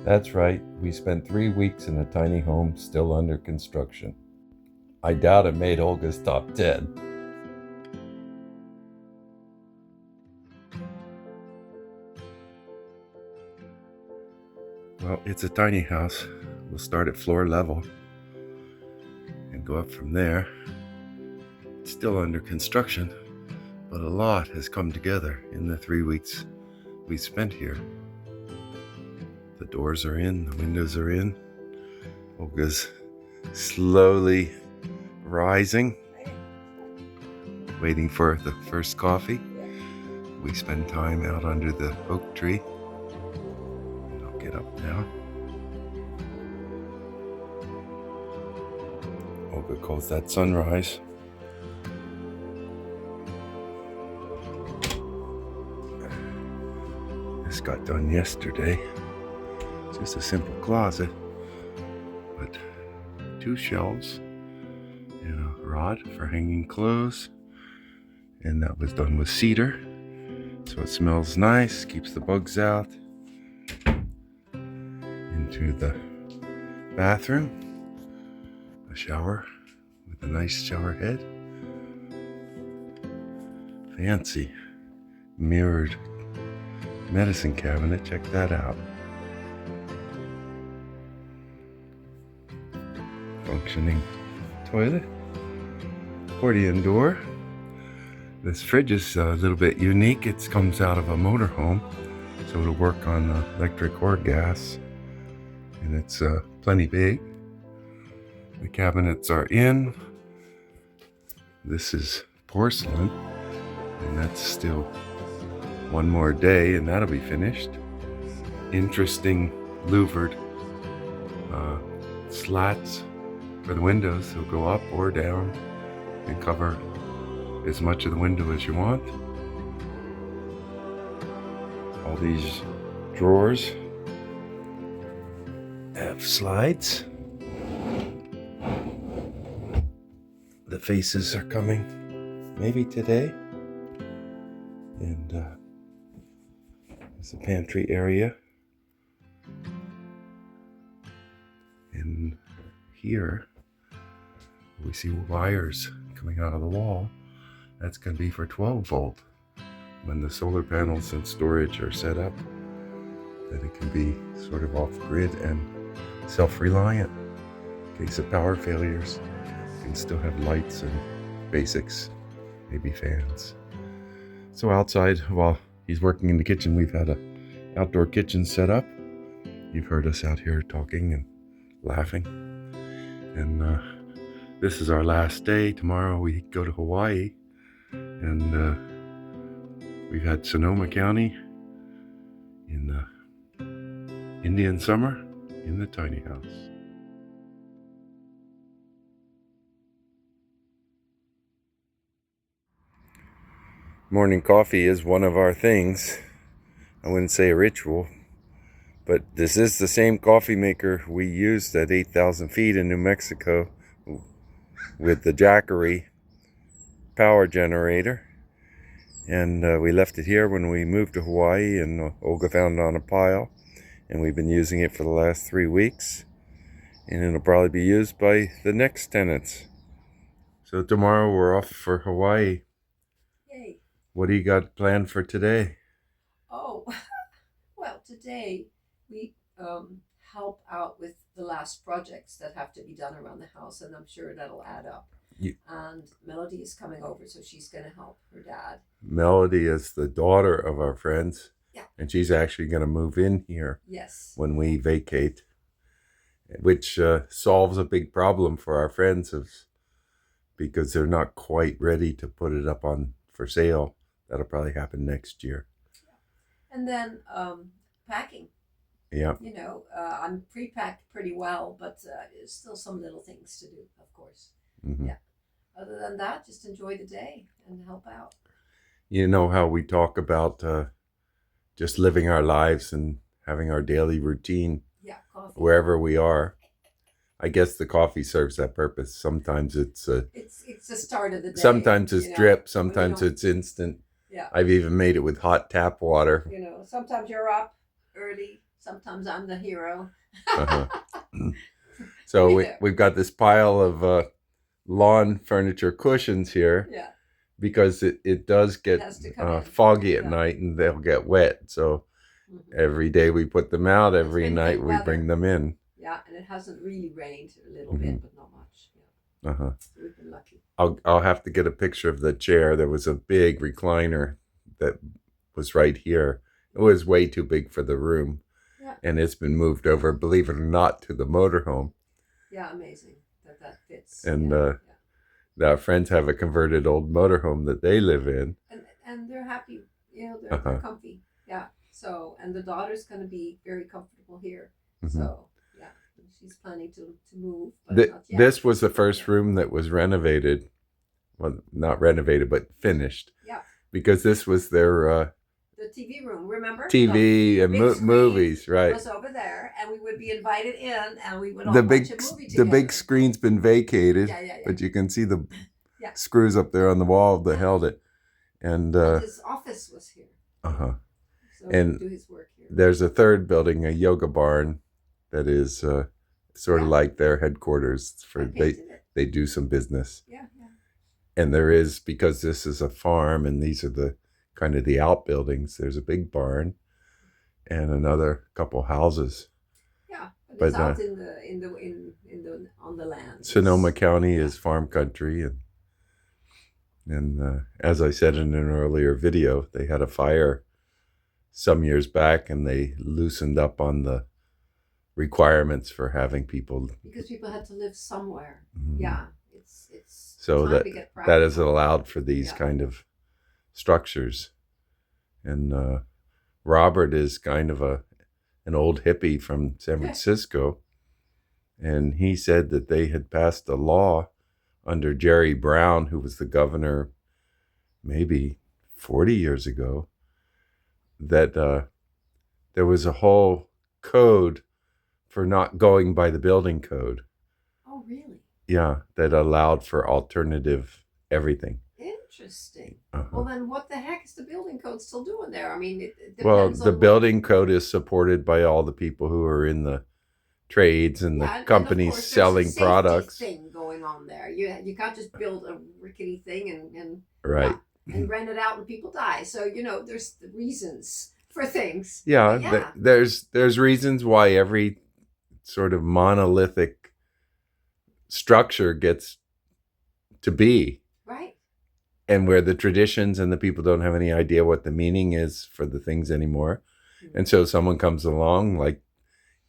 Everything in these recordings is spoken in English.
That's right, we spent 3 weeks in a tiny home still under construction. I doubt it made Olga's top 10. Well, it's a tiny house. We'll start at floor level and go up from there. It's still under construction, but a lot has come together in the 3 weeks we spent here. The doors are in, the windows are in. Olga's slowly rising, waiting for the first coffee. We spend time out under the oak tree. I'll get up now. Olga calls that sunrise. This got done yesterday. Just a simple closet, but 2 shelves and a rod for hanging clothes, and that was done with cedar, so it smells nice, keeps the bugs out. Into the bathroom, a shower with a nice shower head, fancy mirrored medicine cabinet, check that out. Functioning toilet, accordion door. This fridge is a little bit unique. It comes out of a motorhome, so it'll work on electric or gas, and it's plenty big. The cabinets are in. This is porcelain, and that's still one more day and that'll be finished. Interesting louvered slats for the windows. They'll go up or down and cover as much of the window as you want. All these drawers have slides. The faces are coming maybe today. And there's a pantry area. And here we see wires coming out of the wall. That's going to be for 12 volt. When the solar panels and storage are set up, then it can be sort of off grid and self-reliant. In case of power failures, you can still have lights and basics, maybe fans. So outside, while he's working in the kitchen, we've had an outdoor kitchen set up. You've heard us out here talking and laughing. And this is our last day. Tomorrow we go to Hawaii. And we've had Sonoma County in the Indian summer in the tiny house. Morning coffee is one of our things. I wouldn't say a ritual, but this is the same coffee maker we used at 8,000 feet in New Mexico with the Jackery power generator. And we left it here when we moved to Hawaii, and Olga found it on a pile, and we've been using it for the last 3 weeks, and it'll probably be used by the next tenants. So tomorrow we're off for Hawaii. Yay. What do you got planned for today? Oh, well, today we help out with the last projects that have to be done around the house, and I'm sure that'll add up. And Melody is coming over, so she's going to help her dad. Melody is the daughter of our friends. Yeah. And she's actually going to move in here. Yes. When we vacate, which solves a big problem for our friends because they're not quite ready to put it up on for sale. That'll probably happen next year. Yeah. And then packing. Yeah. You know, I'm pre-packed pretty well, but there's still some little things to do, of course. Mm-hmm. Yeah. Other than that, just enjoy the day and help out. You know how we talk about just living our lives and having our daily routine. Yeah, coffee. Wherever we are. I guess the coffee serves that purpose. Sometimes it's the start of the day. Sometimes it's drip. Sometimes it's instant. Yeah. I've even made it with hot tap water. You know, sometimes you're up early. Sometimes I'm the hero. Uh-huh. So we've got this pile of lawn furniture cushions here. Yeah. Because it does get foggy at night and they'll get wet. So every day we put them out, every night we bring them in. Yeah, and it hasn't really rained a little bit, but not much. Yeah. Uh-huh. So we've been lucky. I'll have to get a picture of the chair. There was a big recliner that was right here. It was way too big for the room. Yeah. And it's been moved over, believe it or not, to the motorhome. Yeah, amazing that fits. And yeah. Our friends have a converted old motorhome that they live in. And they're happy. They're comfy. Yeah. So, and the daughter's going to be very comfortable here. So, yeah, she's planning to move. But not yet. This was the first room that was renovated. Well, not renovated, but finished. Yeah. Because this was their... the TV room, remember? TV and movies, right? Was over there, and we would be invited in, and we would all watch a movie together. The big screen's been vacated, yeah. but you can see the screws up there on the wall that held it. And his office was here. So and do his work here. There's a third building, a yoga barn, that is sort of like their headquarters for they do some business. Yeah. And there is, because this is a farm and these are the kind of the outbuildings, there's a big barn and another couple houses. Yeah, but it's out on the land. Sonoma County is farm country, and as I said in an earlier video, they had a fire some years back and they loosened up on the requirements for having people, because people had to live somewhere. Mm-hmm. Yeah, it's so that is allowed for these kind of structures. And Robert is kind of an old hippie from San Francisco, and he said that they had passed a law under Jerry Brown, who was the governor maybe 40 years ago, that there was a whole code for not going by the building code. Oh, really? Yeah, that allowed for alternative everything. Interesting. Well, then what the heck is the building code still doing there? I mean, it depends on building code is supported by all the people who are in the trades and the companies selling products. Thing going on there. You can't just build a rickety thing and right. And rent it out when people die. So there's the reasons for things. Yeah. There's reasons why every sort of monolithic structure gets to be. Right. And where the traditions and the people don't have any idea what the meaning is for the things anymore. Mm-hmm. And so someone comes along, like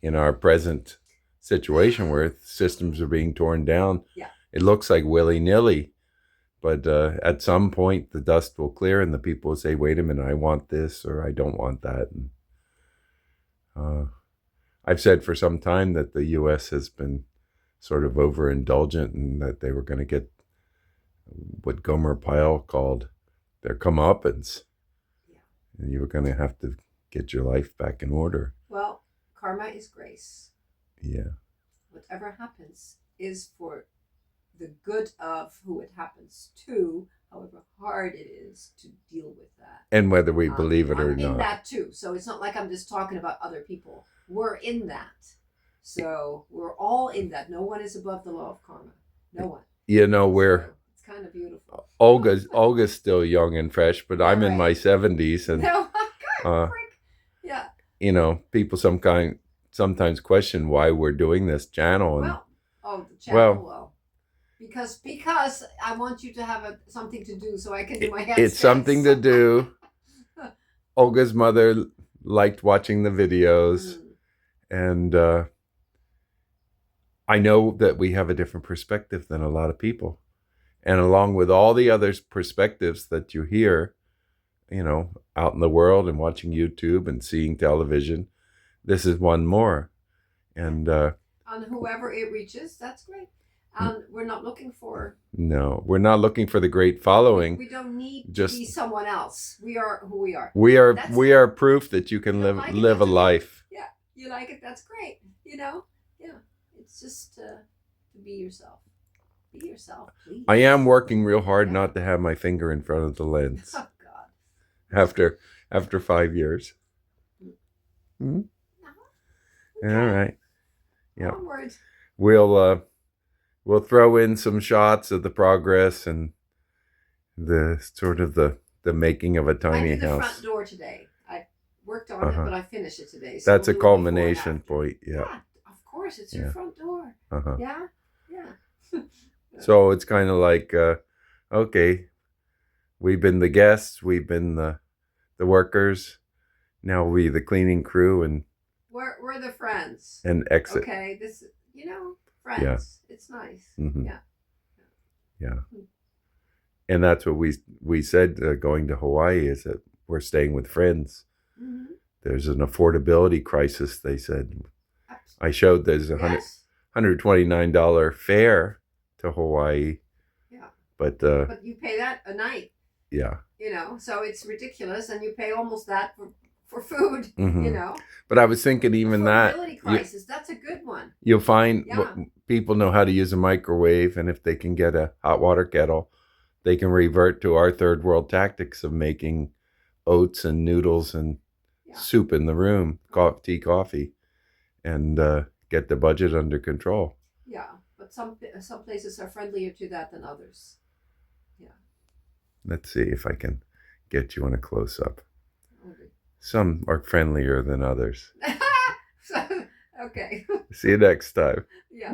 in our present situation where systems are being torn down. Yeah. It looks like willy-nilly. But at some point, the dust will clear and the people will say, wait a minute, I want this or I don't want that. And I've said for some time that the U.S. has been sort of overindulgent and that they were going to get what Gomer Pyle called their comeuppance. Yeah. And you were going to have to get your life back in order. Well, karma is grace. Yeah. Whatever happens is for the good of who it happens to, however hard it is to deal with that. And whether we believe it or not. In that too. So it's not like I'm just talking about other people. We're in that. So we're all in that. No one is above the law of karma. No one. We're... It's kind of beautiful. Olga's still young and fresh, but I'm in my 70s. And, yeah. People sometimes question why we're doing this channel. And, the channel, because I want you to have something to do so I can do my headstands. It's something to do. Olga's mother liked watching the videos. And I know that we have a different perspective than a lot of people. And along with all the other perspectives that you hear, out in the world and watching YouTube and seeing television, this is one more. And on whoever it reaches, that's great. And we're not looking for... No, we're not looking for the great following. We don't need to be someone else. We are who we are. We are proof that you can live a life. Yeah, you like it, that's great. Yeah, it's just to be yourself. Be yourself, please. I am working real hard not to have my finger in front of the lens. Oh, God. After 5 years. No, All right. Yeah. Onward. We'll throw in some shots of the progress and the sort of the making of a tiny I did the house. front door today. I worked on it, but I finished it today. So That's we'll a do it before and culmination after. point. Yeah. Yeah, of course, it's your front door. Yeah, yeah. So it's kind of like, okay, we've been the guests, we've been the workers. Now we the cleaning crew and we're the friends. And exit. Okay, this friends. Yeah. It's nice. Mm-hmm. Yeah. Yeah. And that's what we said going to Hawaii is that we're staying with friends. Mm-hmm. There's an affordability crisis, they said. I showed there's a $129 fare to Hawaii. Yeah. But you pay that a night. Yeah. So it's ridiculous, and you pay almost that for food. Mm-hmm. But I was thinking even that affordability crisis, that's a good one. You'll find people know how to use a microwave, and if they can get a hot water kettle, they can revert to our third world tactics of making oats and noodles and soup in the room, tea, coffee, and get the budget under control. Yeah, but some places are friendlier to that than others. Yeah. Let's see if I can get you in a close-up. Okay. Some are friendlier than others. Okay. See you next time. Yeah.